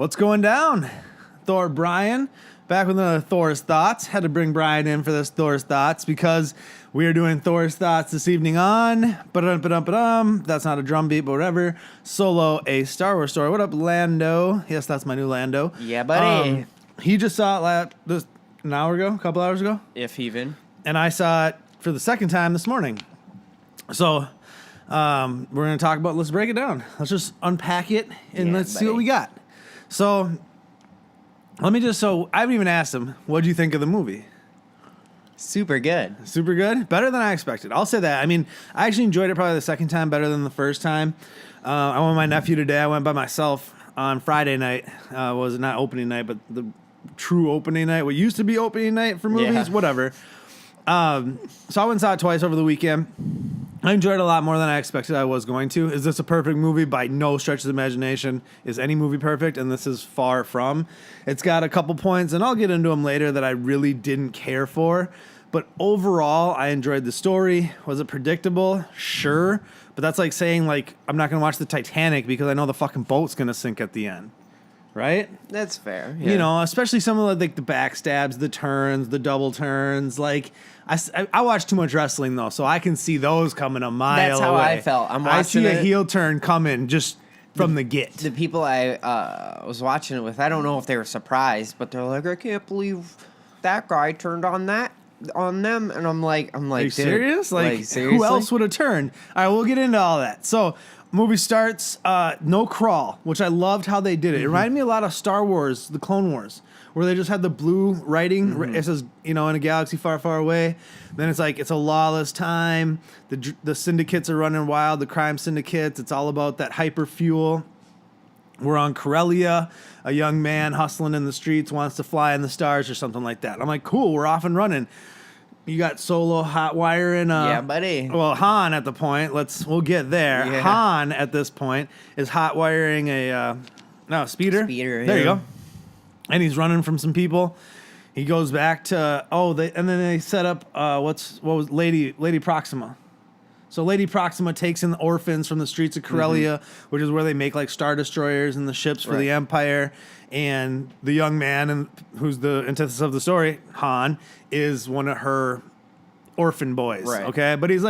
What's going down? Thor Brian, back with the Thor's Thoughts. Had to bring Brian in for this Thor's Thoughts because we are doing Thor's Thoughts this evening on, that's not a drum beat, but whatever, Solo, a Star Wars story. What up, Lando? Yes, that's my new Lando. Yeah, buddy. He just saw it an hour ago, a couple hours ago. If even. And I saw it for the second time this morning. So we're going to talk about, let's break it down. Let's just unpack it and let's see what we got. So I haven't even asked him, what do you think of the movie? Super good. Super good? Better than I expected. I'll say that. I mean, I actually enjoyed it probably the second time better than the first time. I went with my nephew today. I went by myself on Friday night. Was not opening night, but the true opening night. What used to be opening night for movies, whatever. So I went and saw it twice over the weekend. I enjoyed it a lot more than I expected I was going to. Is this a perfect movie? By no stretch of the imagination. Is any movie perfect? And this is far from. It's got a couple points, and I'll get into them later, that I really didn't care for. But overall, I enjoyed the story. Was it predictable? Sure. But that's like saying, I'm not going to watch the Titanic because I know the fucking boat's going to sink at the end. Right? That's fair. Yeah. You know, especially some of the backstabs, the turns, the double turns. I watch too much wrestling, though, so I can see those coming a mile away. That's how I felt. I see a heel turn coming just from the get. The people I was watching it with, I don't know if they were surprised, but they're like, I can't believe that guy turned on them. And I'm like, Are you serious? Seriously? Who else would have turned? All right, we'll get into all that. So, movie starts, no crawl, which I loved how they did it. It reminded me a lot of Star Wars, the Clone Wars, where they just had the blue writing. It says, in a galaxy far, far away. Then it's like, it's a lawless time. The syndicates are running wild, the crime syndicates. It's all about that hyper fuel. We're on Corellia. A young man hustling in the streets wants to fly in the stars or something like that. I'm like, cool, we're off and running. You got Solo hot wiring. Yeah, buddy. Well, Han at the point. We'll get there. Yeah. Han at this point is hot wiring a speeder. Speeder. There you go. And he's running from some people. He goes back to and then they set up what was Lady Proxima. So Lady Proxima takes in the orphans from the streets of Corellia, which is where they make Star Destroyers and the ships for the Empire. And the young man, who's the antithesis of the story, Han, is one of her orphan boys. Right. Okay, but he's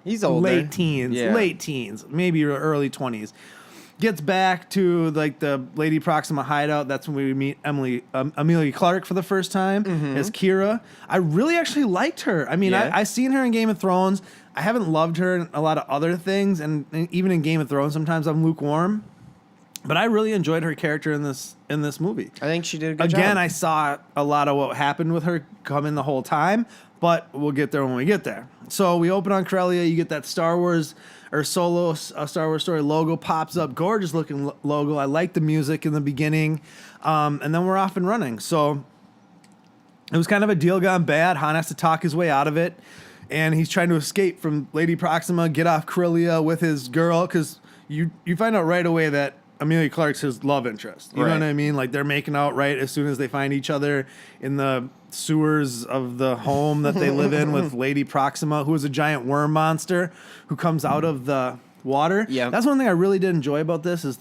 he's older. Late teens, maybe early 20s. Gets back to the Lady Proxima hideout. That's when we meet Amelia Clarke for the first time as Kira. I really actually liked her. I mean, I seen her in Game of Thrones. I haven't loved her in a lot of other things, and even in Game of Thrones, sometimes I'm lukewarm. But I really enjoyed her character in this movie. I think she did a good job. Again, I saw a lot of what happened with her coming the whole time, but we'll get there when we get there. So we open on Corellia. You get that Star Wars or Solo, a Star Wars story logo pops up. Gorgeous looking logo. I like the music in the beginning. And then we're off and running. So it was kind of a deal gone bad. Han has to talk his way out of it. And he's trying to escape from Lady Proxima, get off Corellia with his girl. Because you find out right away that Amelia Clarke's his love interest. You know what I mean? They're making out right as soon as they find each other in the sewers of the home that they live in with Lady Proxima, who is a giant worm monster who comes out of the water. Yeah, that's one thing I really did enjoy about this is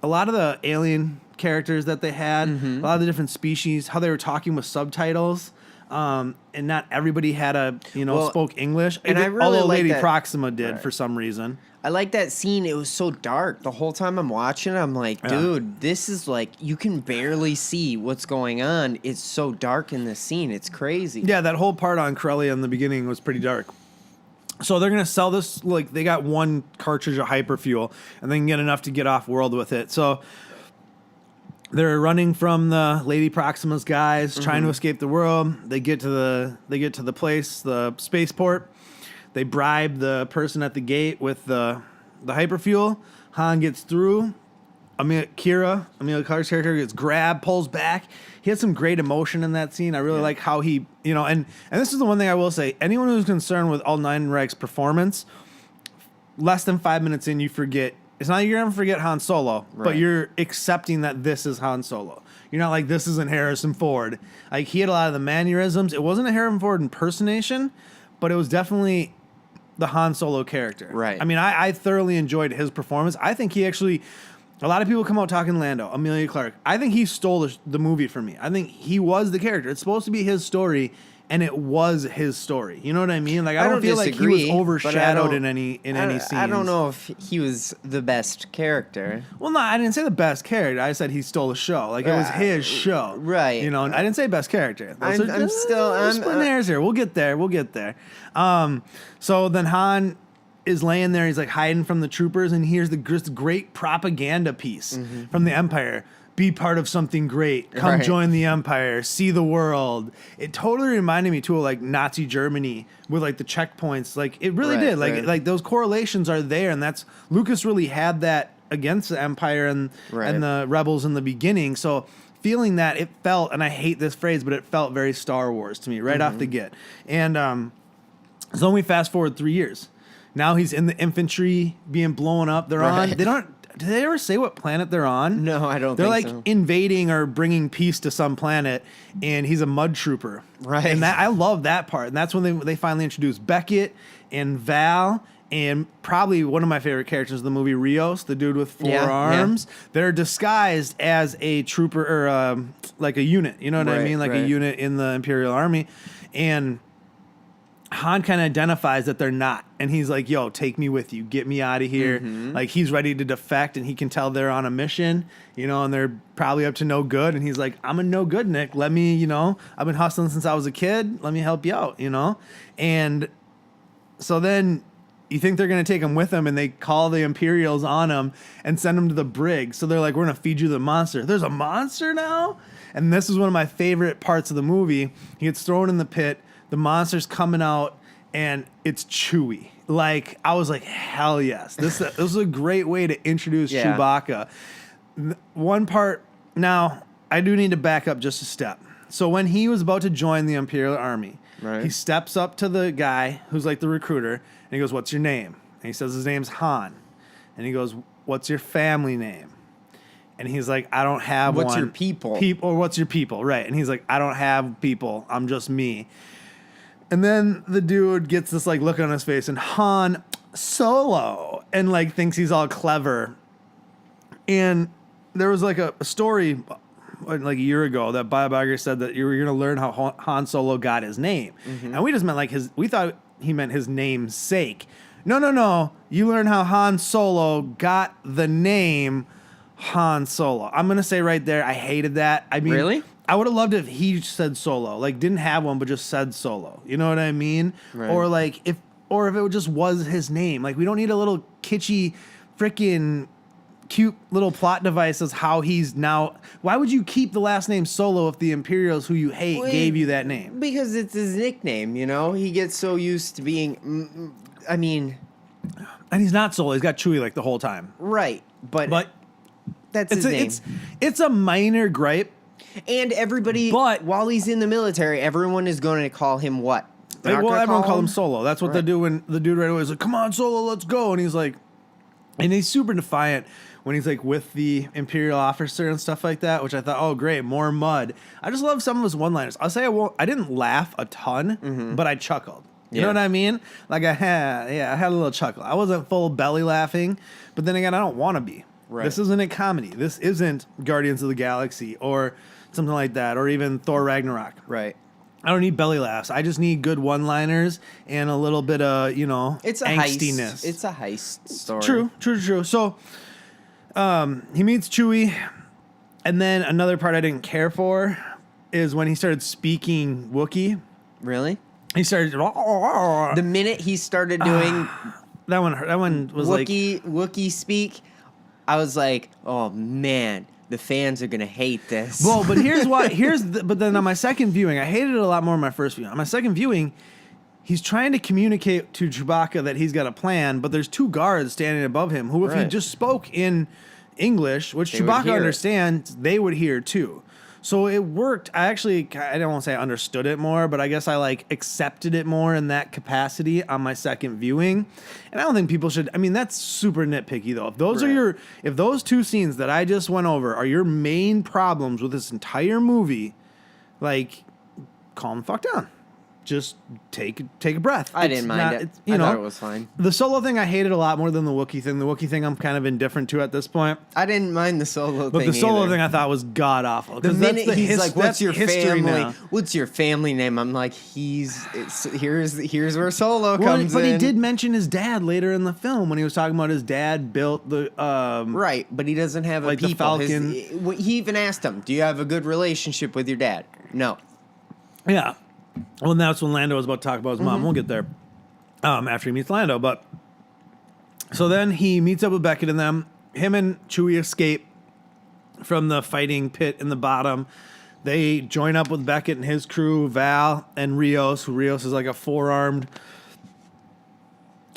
a lot of the alien characters that they had, a lot of the different species, how they were talking with subtitles. And not everybody had spoke English. And I really although Lady that. Proxima did for some reason. I like that scene. It was so dark. The whole time I'm watching, I'm like, dude, this is you can barely see what's going on. It's so dark in this scene. It's crazy. Yeah, that whole part on Corellia in the beginning was pretty dark. So they're going to sell this, they got one cartridge of hyperfuel, and they can get enough to get off world with it. So they're running from the Lady Proxima's guys, trying to escape the world. They get to the place, the spaceport. They bribe the person at the gate with the hyperfuel. Han gets through. Amelia Clarke's character, gets grabbed, pulls back. He had some great emotion in that scene. I really like how he, and this is the one thing I will say. Anyone who's concerned with Aldenreich's performance, less than 5 minutes in, you forget. It's not you're going to forget Han Solo, but you're accepting that this is Han Solo. You're not like, this isn't Harrison Ford. He had a lot of the mannerisms. It wasn't a Harrison Ford impersonation, but it was definitely the Han Solo character. Right. I mean, I thoroughly enjoyed his performance. I think he actually A lot of people come out talking Lando, Amelia Clark. I think he stole the movie from me. I think he was the character. It's supposed to be his story, and it was his story. You know what I mean? Like I don't feel disagree, like he was overshadowed in any scenes. I don't know if he was the best character. Well, no, I didn't say the best character. I said he stole the show. Like it was his show, right? You know, I didn't say best character. I'm splitting hairs here. We'll get there. So then Han is laying there. He's like hiding from the troopers, and here's this great propaganda piece from the Empire. Be part of something great. Come join the Empire. See the world. It totally reminded me too of like Nazi Germany with like the checkpoints. Like it really did. Like those correlations are there, and that's Lucas really had that against the Empire and the rebels in the beginning. So feeling that, it felt, and I hate this phrase, but it felt very Star Wars to me right off the get. And so then we fast forward 3 years. Now he's in the infantry being blown up. They're on. They don't. Did they ever say what planet they're on? No, I don't. They're think like so. invading or bringing peace to some planet, and he's a mud trooper. Right. And I love that part. And that's when they finally introduced Beckett and Val, and probably one of my favorite characters of the movie, Rios, the dude with four arms. They're disguised as a trooper or like a unit. You know what I mean? Like a unit in the Imperial Army, and Han kind of identifies that they're not, and he's like, yo, take me with you, get me out of here. Like he's ready to defect, and he can tell they're on a mission, you know, and they're probably up to no good, and he's like, I'm a no good, Nick, let me, you know, I've been hustling since I was a kid, let me help you out, you know. And so then you think they're going to take him with them, and they call the Imperials on him and send him to the brig. So they're like, we're going to feed you the monster. There's a monster now? And this is one of my favorite parts of the movie. He gets thrown in the pit. The monster's coming out, and it's Chewie. Like, I was like, hell yes. This is a great way to introduce Chewbacca. One part, now, I do need to back up just a step. So when he was about to join the Imperial Army, he steps up to the guy who's like the recruiter, and he goes, what's your name? And he says his name's Han. And he goes, what's your family name? And he's like, I don't have one. What's your people? Or what's your people, right. And he's like, I don't have people. I'm just me. And then the dude gets this like look on his face, and Han Solo, and like thinks he's all clever. And there was like a story like a year ago that Bob Iger said that you were going to learn how Han Solo got his name. And we just meant like we thought he meant his name's sake. No. You learn how Han Solo got the name Han Solo. I'm going to say right there, I hated that. I mean, really? I would have loved it if he said Solo, like didn't have one, but just said Solo. You know what I mean? Right. Or like if it just was his name. Like we don't need a little kitschy, freaking cute little plot device as how he's now. Why would you keep the last name Solo if the Imperials who you hate gave you that name? Because it's his nickname. You know, he gets so used to being. I mean, and he's not Solo. He's got Chewie like the whole time. Right, but that's his name. It's a minor gripe. And everybody, but while he's in the military, everyone is going to call him what? Everyone called him Solo. That's what they do when the dude right away is like, come on, Solo, let's go. And he's like, and he's super defiant when he's like with the Imperial officer and stuff like that, which I thought, oh, great, more mud. I just love some of his one-liners. I'll say I didn't laugh a ton, but I chuckled. You know what I mean? Like I had a little chuckle. I wasn't full belly laughing, but then again, I don't want to be. Right. This isn't a comedy. This isn't Guardians of the Galaxy or something like that, or even Thor Ragnarok. Right. I don't need belly laughs. I just need good one-liners and a little bit of, it's angstiness. It's a heist story. True. So he meets Chewie, and then another part I didn't care for is when he started speaking Wookiee. Really? He started... The minute he started doing... That one was Wookiee speak, I was like, oh, man... The fans are gonna hate this. Well, but here's why. But then on my second viewing, I hated it a lot more on my first viewing. On my second viewing, he's trying to communicate to Chewbacca that he's got a plan, but there's two guards standing above him who, if he just spoke in English, which Chewbacca understands, they would hear too. So it worked. I don't want to say I understood it more, but I guess I like accepted it more in that capacity on my second viewing. And I don't think people should. I mean, that's super nitpicky though. If those two scenes that I just went over are your main problems with this entire movie, like, calm the fuck down. just take a breath. I didn't mind it. I thought it was fine. The Solo thing I hated a lot more than the Wookiee thing. The Wookiee thing I'm kind of indifferent to at this point. I didn't mind the Solo thing. But the Solo either. thing I thought was god awful. The minute he's like, "What's your family? Now. What's your family name?" I'm like, here's where Solo comes but in. he did mention his dad later in the film when he was talking about his dad built the right, but he doesn't have like a people. the Falcon. He even asked him, "Do you have a good relationship with your dad?" No. Yeah. Well, and that's when Lando was about to talk about his mom. We'll get there after he meets Lando. But so then he meets up with Beckett and them. Him and Chewie escape from the fighting pit in the bottom. They join up with Beckett and his crew, Val and Rios. Rios is like a four-armed,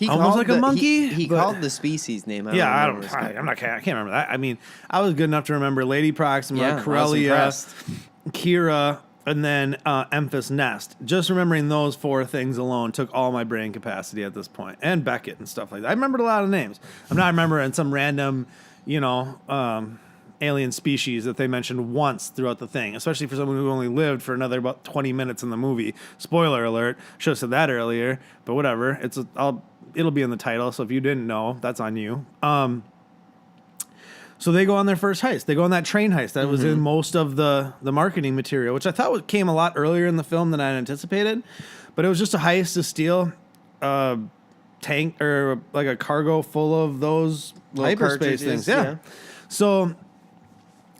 almost like a monkey. He called the species name. I can't remember that. I mean, I was good enough to remember Lady Proxima, Corellia, Kira, and then Emphas Nest. Just remembering those four things alone took all my brain capacity at this point. And Beckett and stuff like that. I remembered a lot of names. I'm not remembering some random, alien species that they mentioned once throughout the thing, especially for someone who only lived for another about 20 minutes in the movie. Spoiler alert. Should have said that earlier, but whatever. It'll be in the title, so if you didn't know, that's on you. So they go on their first heist. They go on that train heist that was in most of the marketing material, which I thought came a lot earlier in the film than I anticipated. But it was just a heist to steal a tank or like a cargo full of those hyperspace things. Yeah. So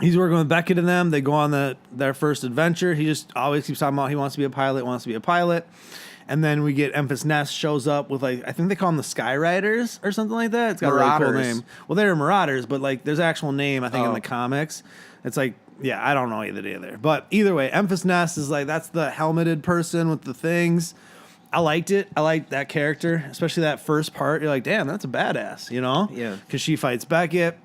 he's working with Beckett and them. They go on their first adventure. He just always keeps talking about he wants to be a pilot. And then we get Emphas Nest shows up with I think they call them the Skyriders or something like that. It's got Marauders. a really cool name. Well, they're Marauders, but there's an actual name I think in the comics. It's I don't know either. But either way, Emphas Nest is that's the helmeted person with the things. I liked it. I liked that character, especially that first part. You're like, damn, that's a badass, Yeah. Because she fights Beckett.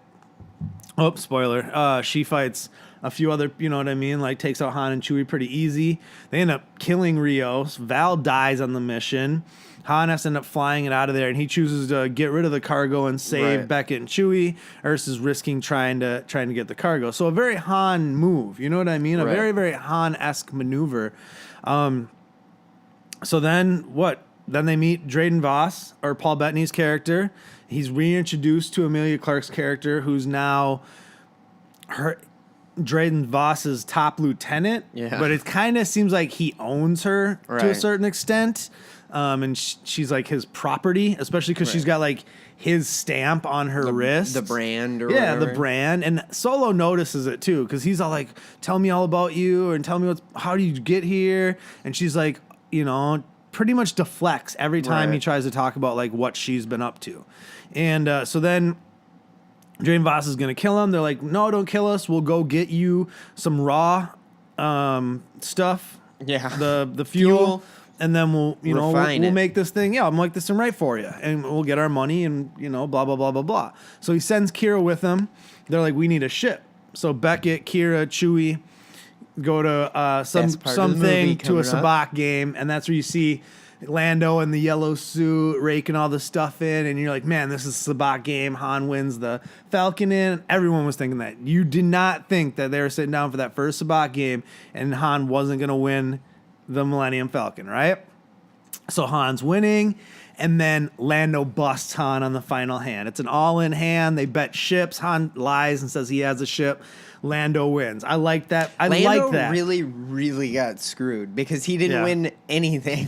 Oh, spoiler. She fights a few other, you know what I mean? Takes out Han and Chewie pretty easy. They end up killing Rios. Val dies on the mission. Han has to end up flying it out of there, and he chooses to get rid of the cargo and save Beckett and Chewie versus risking trying to get the cargo. So a very Han move, you know what I mean? A very, very Han-esque maneuver. So then what? Then they meet Drayden Voss, or Paul Bettany's character. He's reintroduced to Emilia Clarke's character, who's now Drayden Voss's top lieutenant. Yeah. But it kind of seems like he owns her to a certain extent. And she's his property, especially because she's got his stamp on her wrist. The brand or whatever. the brand. And Solo notices it too, because he's all tell me all about you and tell me how do you get here? And she's pretty much deflects every time he tries to talk about what she's been up to. And so then Drayden Voss is going to kill him. They're like, no, don't kill us. We'll go get you some raw stuff. Yeah. The fuel. And then we'll make this thing. Yeah, I'll make this thing right for you. And we'll get our money and, blah, blah, blah, blah, blah. So he sends Kira with him. They're like, we need a ship. So Beckett, Kira, Chewie go to something to a sabacc game. And that's where you see Lando in the yellow suit raking all the stuff in, and you're like, man, this is a sabacc game. Han wins the Falcon in. Everyone was thinking that. You did not think that they were sitting down for that first sabacc game and Han wasn't going to win the Millennium Falcon, right? So Han's winning, and then Lando busts Han on the final hand. It's an all-in hand. They bet ships. Han lies and says he has a ship. Lando wins. I like that. Lando really, really got screwed because he didn't win anything.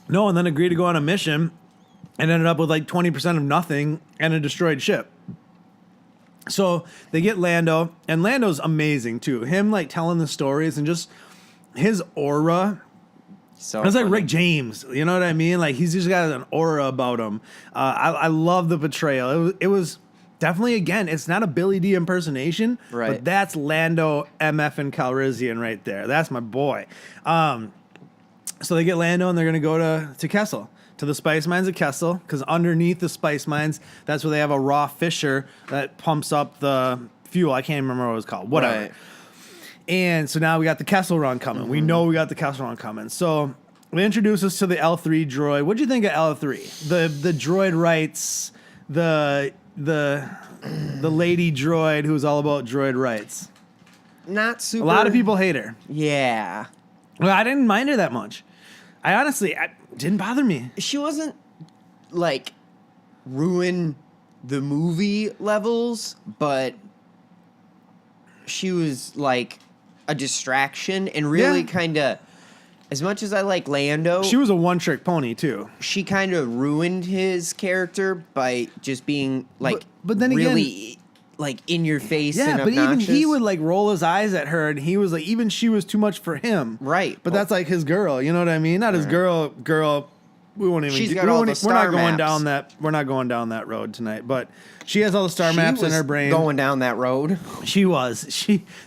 No, and then agreed to go on a mission and ended up with 20% of nothing and a destroyed ship. So they get Lando, and Lando's amazing too. Him telling the stories and just his aura. So it's like Rick James, you know what I mean? He's just got an aura about him. I love the portrayal. It was definitely, again, it's not a Billy D impersonation, but that's Lando MF and Calrissian right there. That's my boy. So they get Lando, and they're going to go to Kessel, to the spice mines of Kessel, because underneath the spice mines, that's where they have a raw fisher that pumps up the fuel. I can't even remember what it was called. Whatever. Right. And so now we got the Kessel Run coming. We know we got the Kessel Run coming. So they introduce us to the L3 droid. What'd you think of L3? The droid rights, the lady droid who's all about droid rights. Not super. A lot of people hate her. Yeah. Well, I didn't mind her that much. I didn't bother me. She wasn't like ruin the movie levels, but she was like a distraction and really kind of, as much as I like Lando, She was a one-trick pony too. she kind of ruined his character by just being like But then really like in your face Yeah, and but obnoxious. even he would like roll his eyes at her, and he was like, even she was too much for him. Right. But that's like his girl. You know what I mean? Not his girl. We won't even. She's got all the star We're not going maps. down that. We're not going down that road tonight. But she has all the star She maps in was her brain. going down that road. She was.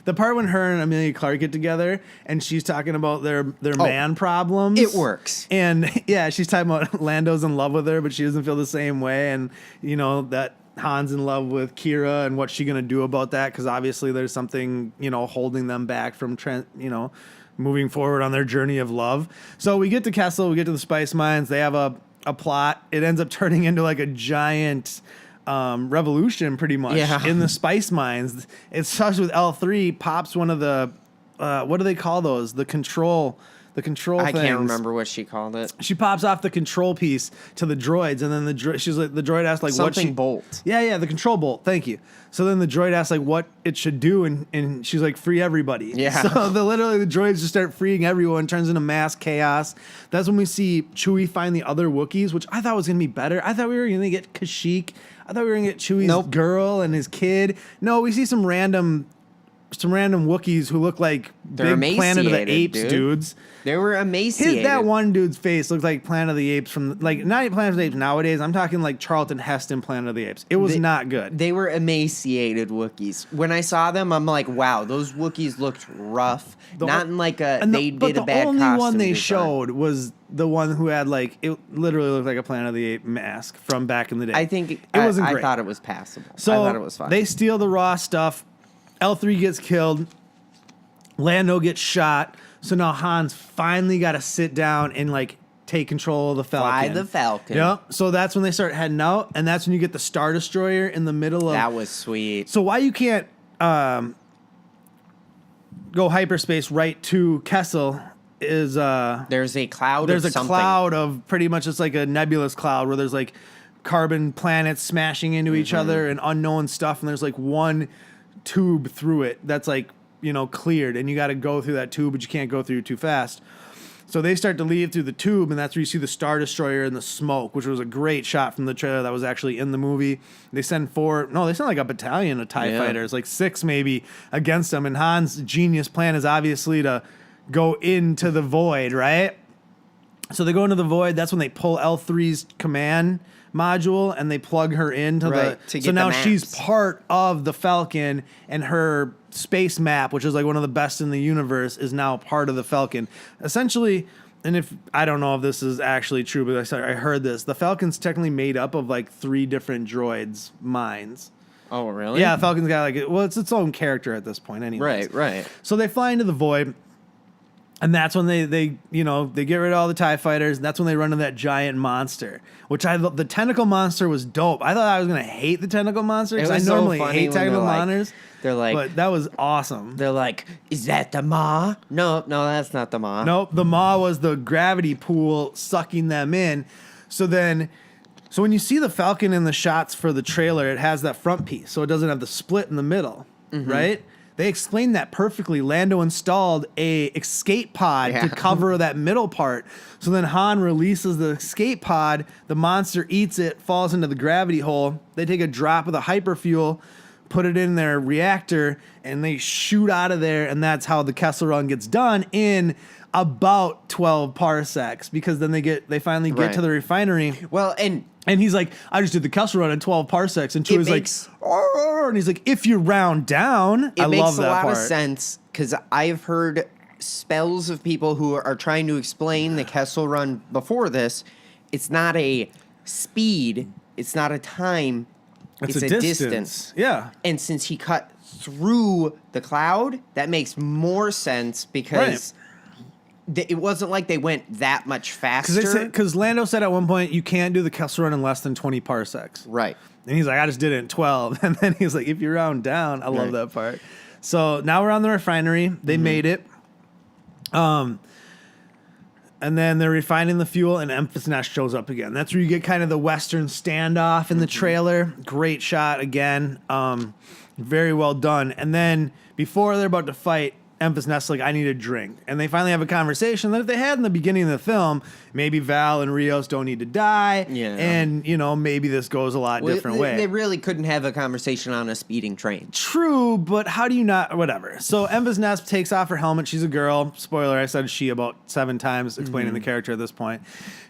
The part when her and Amelia Clark get together and she's talking about their man problems. It works. And yeah, she's talking about Lando's in love with her, but she doesn't feel the same way. And you know that Han's in love with Kira, and what's she gonna do about that? Because obviously there's something holding them back from moving forward on their journey of love. So we get to Kessel, we get to the spice mines. They have a plot. It ends up turning into like a giant revolution pretty much in the spice mines. It starts with L3 pops one of the what do they call those? The control I I things. can't remember what she called it. She pops off the control piece to the droids, and then she's like, the droid asks like what Something bolt. Yeah, the control bolt. Thank you. So then the droid asks like what it should do, and she's like, free everybody. Yeah. So the droids just start freeing everyone, turns into mass chaos. That's when we see Chewie find the other Wookiees, which I thought was gonna be better. I thought we were gonna get Kashyyyk. I thought we were gonna get Chewie's girl and his kid. No, we see some random Wookiees who look like They're big Planet of the emaciated, Apes dudes. They were emaciated. That one dude's face looked like Planet of the Apes from like not Planet of the Apes nowadays. I'm talking like Charlton Heston Planet of the Apes. It was not good. They were emaciated Wookiees. When I saw them, I'm like, wow, those Wookiees looked rough. Not in like a they did a bad costume. But the only one they design. showed was the one who had like it literally looked like a Planet of the Apes mask from back in the day. I think it wasn't great. I thought it was passable. So I thought it was fine. They steal the raw stuff. L3 gets killed. Lando gets shot. So now Han's finally got to sit down and like take control of the Falcon. Fly the Falcon. Yeah. So that's when they start heading out, and that's when you get the Star Destroyer in the middle of. That was sweet. So why you can't go hyperspace right to Kessel is there's a cloud. there's of a something. cloud of pretty much it's like a nebulous cloud where there's like carbon planets smashing into each other and unknown stuff, and there's like one tube through it that's like cleared, and you got to go through that tube, but you can't go through too fast. So they start to leave through the tube, and that's where you see the Star Destroyer and the smoke, which was a great shot from the trailer that was actually in the movie. They send like a battalion of TIE fighters, like 6 maybe, against them, and Han's genius plan is obviously to go into the void, right? So they go into the void. That's when they pull L3's command module and they plug her into so now she's part of the Falcon, and her space map, which is like one of the best in the universe, is now part of the Falcon. Essentially, and if I don't know if this is actually true, but I heard this, the Falcon's technically made up of like 3 different droids' minds. Oh, really? Yeah, Falcon's got it's its own character at this point anyway. Right. So they fly into the void. And that's when they get rid of all the TIE fighters. And that's when they run into that giant monster, which the tentacle monster was dope. I thought I was going to hate the tentacle monster because I normally hate tentacle monsters. They're like, but that was awesome. They're like, is that the Maw? No, that's not the Maw. Nope, the Maw was the gravity pool sucking them in. So when you see the Falcon in the shots for the trailer, it has that front piece, so it doesn't have the split in the middle, right? They explained that perfectly. Lando installed a escape pod to cover that middle part. So then Han releases the escape pod. The monster eats it, falls into the gravity hole. They take a drop of the hyperfuel, put it in their reactor, and they shoot out of there. And that's how the Kessel Run gets done in about 12 parsecs. Because then they finally get to the refinery. Well, and he's like, I just did the Kessel Run in 12 parsecs. And Chewie's like, and he's like, if you round down, I love that part. It makes a lot of sense because I've heard spells of people who are trying to explain the Kessel Run before this. It's not a speed. It's not a time. It's a distance. Yeah. And since he cut through the cloud, that makes more sense because... It wasn't like they went that much faster. Because Lando said at one point, you can't do the Kessel Run in less than 20 parsecs. Right. And he's like, I just did it in 12. And then he's like, if you round down, I love that part. So now we're on the refinery. They made it. And then they're refining the fuel, and Memphis Nest shows up again. That's where you get kind of the Western standoff in the trailer. Great shot again. Very well done. And then before they're about to fight, Memphis Nest like, I need a drink. And they finally have a conversation that if they had in the beginning of the film, maybe Val and Rios don't need to die. Yeah. And, maybe this goes a lot different way. They really couldn't have a conversation on a speeding train. True, but how do you not? Whatever. So Memphis Nest takes off her helmet. She's a girl. Spoiler, I said she about 7 times, explaining the character at this point.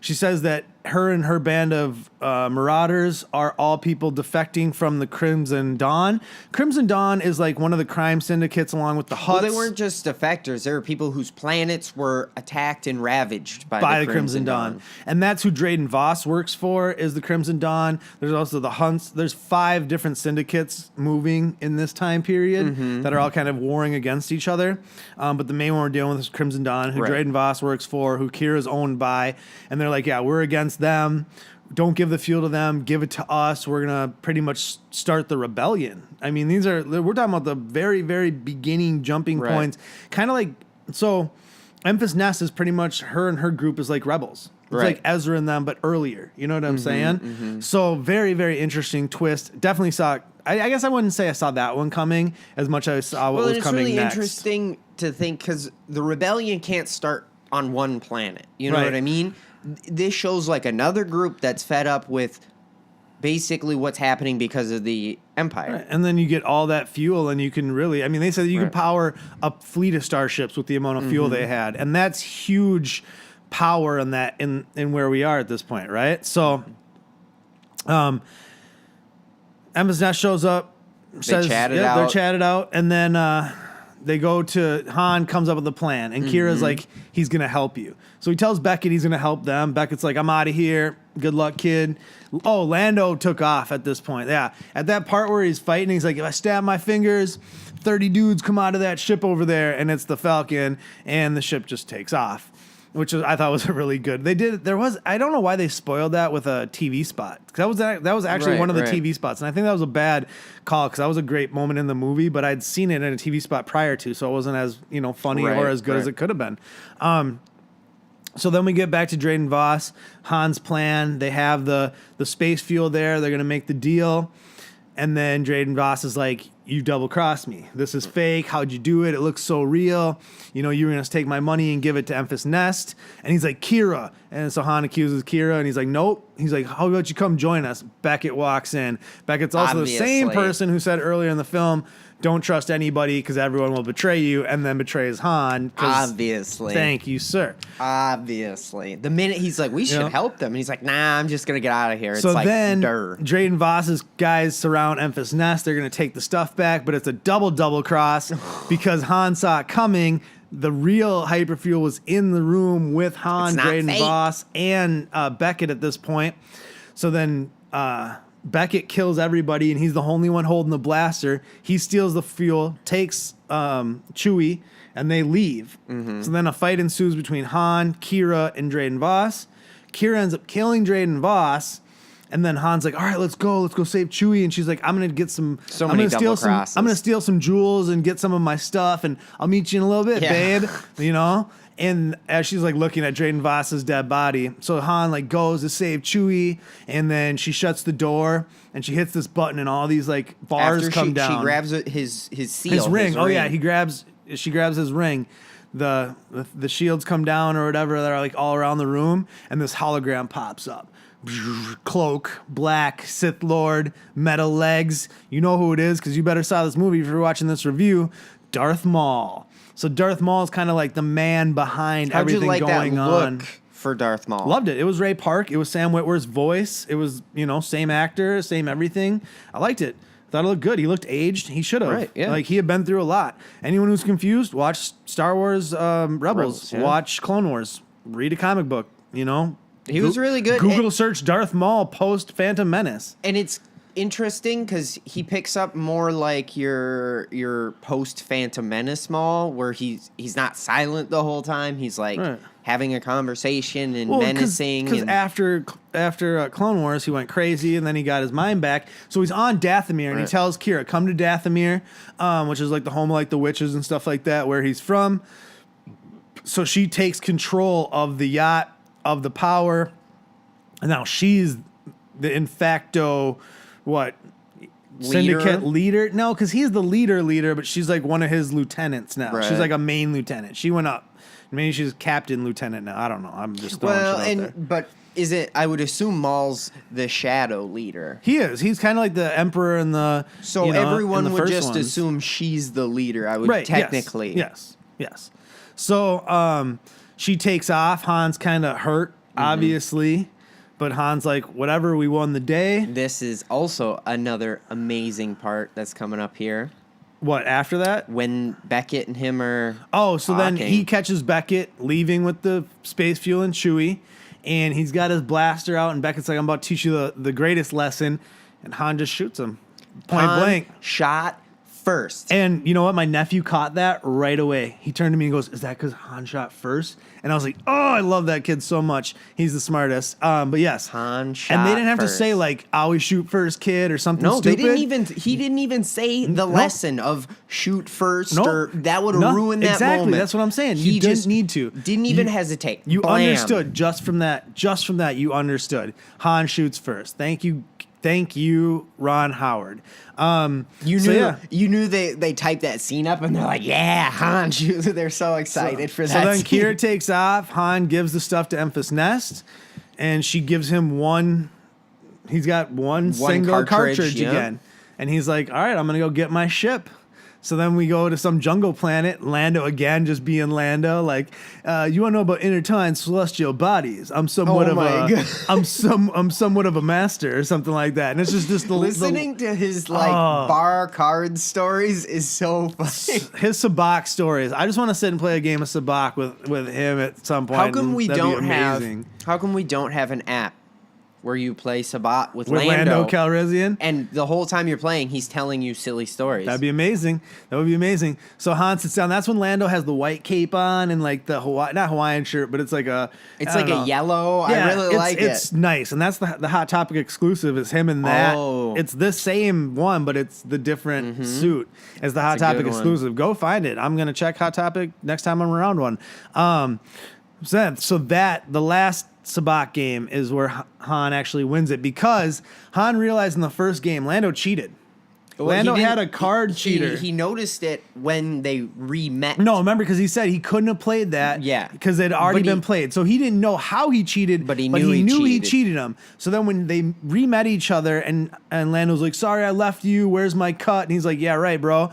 She says that her and her band of marauders are all people defecting from the Crimson Dawn. Crimson Dawn is like one of the crime syndicates along with the Huts. Well, they weren't just defectors. They were people whose planets were attacked and ravaged by the Crimson Dawn. And that's who Drayden Voss works for, is the Crimson Dawn. There's also the Hunts. There's 5 different syndicates moving in this time period that are all kind of warring against each other. But the main one we're dealing with is Crimson Dawn, who Drayden Voss works for, who Kira's owned by. And they're like, yeah, we're against them. Don't give the fuel to them. Give it to us. We're going to pretty much start the rebellion. I mean, we're talking about the very, very beginning jumping points. Kind of like, so Memphis Nest is pretty much her and her group is like rebels. It's like Ezra and them, but earlier. You know what I'm saying? So very, very interesting twist. Definitely saw, I guess I wouldn't say I saw that one coming as much as I saw what was coming really next. Interesting to think because the rebellion can't start on one planet. You know what I mean? This shows like another group that's fed up with basically what's happening because of the Empire. Right. And then you get all that fuel and you can really, I mean, they said you can power a fleet of starships with the amount of fuel they had. And that's huge power in that, in where we are at this point, right? So, Memphis Nest shows up, says, they're chatted out, and then they go to, Han comes up with a plan, and Kira's like, he's going to help you. So he tells Beckett he's going to help them. Beckett's like, I'm out of here. Good luck, kid. Oh, Lando took off at this point. Yeah. At that part where he's fighting, he's like, if I stab my fingers, 30 dudes come out of that ship over there, and it's the Falcon, and the ship just takes off, which I thought was a really good. I don't know why they spoiled that with a TV spot. That was actually one of the TV spots, and I think that was a bad call because that was a great moment in the movie, but I'd seen it in a TV spot prior to, so it wasn't as funny or as good as it could have been. So then we get back to Drayden Voss, Han's plan. They have the space fuel there. They're going to make the deal. And then Drayden Voss is like, you double-crossed me. This is fake. How'd you do it? It looks so real. You were going to take my money and give it to Memphis Nest. And he's like, Kira. And so Han accuses Kira, and he's like, nope. He's like, how about you come join us? Beckett walks in. Beckett's also the same person who said earlier in the film, don't trust anybody because everyone will betray you, and then betrays Han. Obviously. Thank you, sir. Obviously. The minute he's like, we should help them, and he's like, nah, I'm just going to get out of here. It's so like, then Drayden Voss's guys surround Memphis Nest. They're going to take the stuff back, but it's a double cross because Han saw it coming. The real hyperfuel was in the room with Han, Drayden Voss, and Beckett at this point. So then Beckett kills everybody, and he's the only one holding the blaster. He steals the fuel, takes Chewie, and they leave. So then a fight ensues between Han, Kira, and Drayden Voss. Kira ends up killing Drayden Voss, and then Han's like, all right, let's go save Chewie. And she's like, I'm going to get I'm going to steal some jewels and get some of my stuff, and I'll meet you in a little bit, babe. And as she's like looking at Drayden Voss's dead body, so Han like goes to save Chewie, and then she shuts the door and she hits this button, and all these like bars come down. She grabs his seal, his ring. She grabs his ring. The shields come down or whatever that are like all around the room, and this hologram pops up. Cloak, black, Sith Lord, metal legs. You know who it is because you better saw this movie if you're watching this review. Darth Maul. So Darth Maul is kind of like the man behind everything going on. Look for Darth Maul? Loved it. It was Ray Park. It was Sam Witwer's voice. It was, same actor, same everything. I liked it. Thought it looked good. He looked aged. He should have. Right, yeah. Like, he had been through a lot. Anyone who's confused, watch Star Wars Rebels. Yeah. Watch Clone Wars. Read a comic book, He was really good. Google search Darth Maul post Phantom Menace. And it's interesting because he picks up more like your post Phantom Menace Maul, where he's not silent the whole time. He's like having a conversation and menacing. Because after Clone Wars, he went crazy, and then he got his mind back. So he's on Dathomir, and he tells Kira, "Come to Dathomir," which is like the home of like the witches and stuff like that, where he's from. So she takes control of the yacht, of the power. And now she's the in facto, syndicate leader? No, because he's the leader, but she's like one of his lieutenants now. Right. She's like a main lieutenant. She went up. Maybe she's captain lieutenant now. I don't know. I'm just throwing shit out there. But is it? I would assume Maul's the shadow leader. He is. He's kind of like the emperor in the. So everyone would just assume she's the leader. I would technically. Yes. So she takes off. Han's kind of hurt, obviously. But Han's like, whatever, we won the day. This is also another amazing part that's coming up here. What, after that? When Beckett and him are so then he catches Beckett leaving with the space fuel and Chewie, and he's got his blaster out, and Beckett's like, I'm about to teach you the greatest lesson, and Han just shoots him. Point blank. Shot first. And you know what? My nephew caught that right away. He turned to me and goes, is that because Han shot first? And I was like, oh, I love that kid so much. He's the smartest. But yes. Han shot And they didn't have first. to say like, always shoot first, kid, or something No, stupid. he didn't even say the lesson of shoot first or that would have ruined that exactly. moment. That's what I'm saying. He You just didn't need to. Didn't even hesitate. You Blam. understood just from that. Just from that, you understood. Han shoots first. Thank you, Ron Howard. You knew they typed that scene up and they're like, yeah, Han shoots. They're so excited for that. So then scene. Kira takes off. Han gives the stuff to Emphas Nest, and she gives him one. He's got one single cartridge again, and he's like, "All right, I'm gonna go get my ship." So then we go to some jungle planet. Lando again, just being Lando. Like, you want to know about intertwined celestial bodies? I'm somewhat I'm somewhat of a master, or something like that. And it's just the listening to his bar card stories is so funny. His sabacc stories. I just want to sit and play a game of sabacc with him at some point. How come we don't have an app where you play Sabacc with Lando Calrissian? And the whole time you're playing, he's telling you silly stories. That'd be amazing. That would be amazing. So Han sits down. That's when Lando has the white cape on and like the not Hawaiian shirt, but it's like a yellow. Yeah, I really like it. It's nice, and that's the Hot Topic exclusive. Is him in that. Oh. It's the same one, but it's the different suit as the Hot Topic exclusive. Go find it. I'm gonna check Hot Topic next time I'm around one. So that the last sabacc game is where Han actually wins it, because Han realized in the first game Lando cheated. Lando had a card cheater. He noticed it when they re-met. No, remember, because he said he couldn't have played that. Yeah. Because it had already been played. So he didn't know how he cheated, but he knew he cheated him. So then when they re-met each other and Lando's like, sorry, I left you. Where's my cut? And he's like, yeah, right, bro.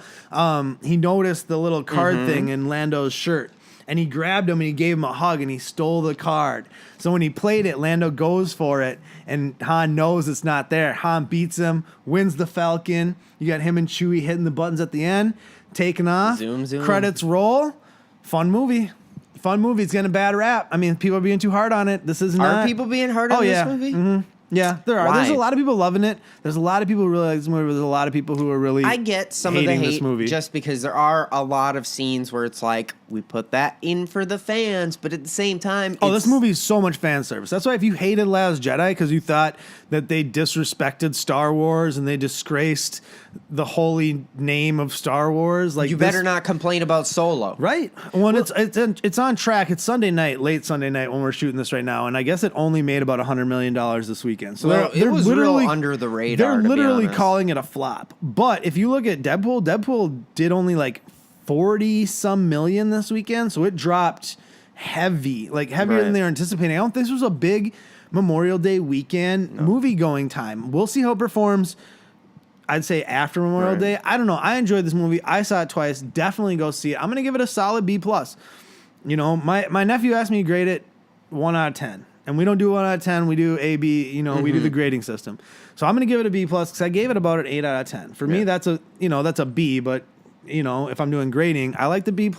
He noticed the little card thing in Lando's shirt. And he grabbed him and he gave him a hug and he stole the card. So when he played it, Lando goes for it and Han knows it's not there. Han beats him, wins the Falcon. You got him and Chewie hitting the buttons at the end, taking off. Zoom. Credits roll. Fun movie. It's getting a bad rap. I mean, people are being too hard on it. This is not. Are people being hard on this movie? Mm-hmm. Yeah, there are. Why? There's a lot of people loving it. There's a lot of people who really like this movie. There's a lot of people who are really I get some of the hate this movie. just because there are a lot of scenes where it's like, we put that in for the fans, but at the same time, this movie is so much fan service. That's why if you hated Last Jedi because you thought that they disrespected Star Wars and they disgraced the holy name of Star Wars, like you better not complain about Solo. Right. Well, it's on track. It's Sunday night, late Sunday night when we're shooting this right now, and I guess it only made about $100 million this weekend. So it was literally under the radar. They're literally calling it a flop. But if you look at Deadpool did only like 40-some million this weekend, so it dropped heavier than they were anticipating. I don't think this was a big Memorial Day weekend movie going time. We'll see how it performs. I'd say after Memorial Day. I don't know. I enjoyed this movie. I saw it twice. Definitely go see it. I'm gonna give it a solid B+. You know, my nephew asked me to grade it 1 out of 10. And we don't do 1 out of 10. We do A, B. You know, we do the grading system. So I'm gonna give it a B+ because I gave it about an 8 out of 10. For me, that's a B. But you know, if I'm doing grading, I like the B+.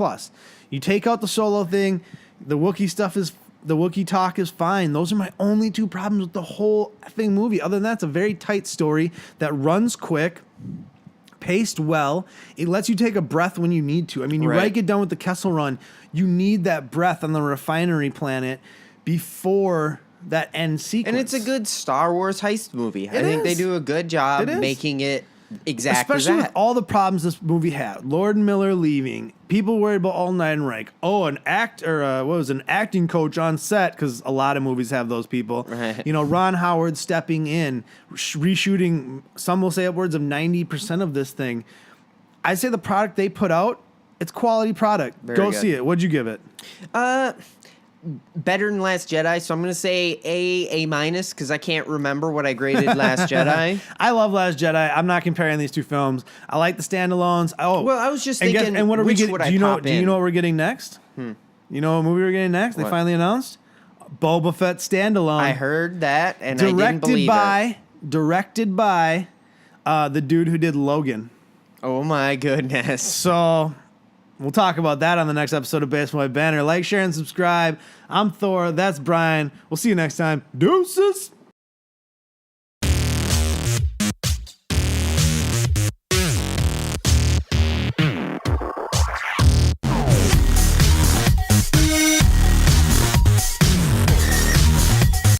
You take out the Solo thing, the Wookiee talk is fine. Those are my only two problems with the whole effing movie. Other than that, it's a very tight story that runs quick, paced well. It lets you take a breath when you need to. I mean, you get done with the Kessel Run. You need that breath on the refinery planet before that end sequence. And it's a good Star Wars heist movie. I think they do a good job making it exactly Especially that. with all the problems this movie had. Lord and Miller leaving. People worried about all night and rank. Oh, an acting coach on set, because a lot of movies have those people. Right. You know, Ron Howard stepping in, reshooting, some will say upwards of 90% of this thing. I say the product they put out, it's quality product. Very Go good. see it. What'd you give it? Better than Last Jedi, so I'm gonna say A minus because I can't remember what I graded Last Jedi. I love Last Jedi. I'm not comparing these two films. I like the standalones. Oh, Well, I was just and thinking, and what are we which getting? would Do I you know? pop Do you in? know what we're getting next? You know what movie we're getting next? They What? finally announced Boba Fett standalone. I heard that, and I didn't believe it. Directed by the dude who did Logan. Oh my goodness! So we'll talk about that on the next episode of Basement White Banner. Like, share, and subscribe. I'm Thor. That's Brian. We'll see you next time. Deuces.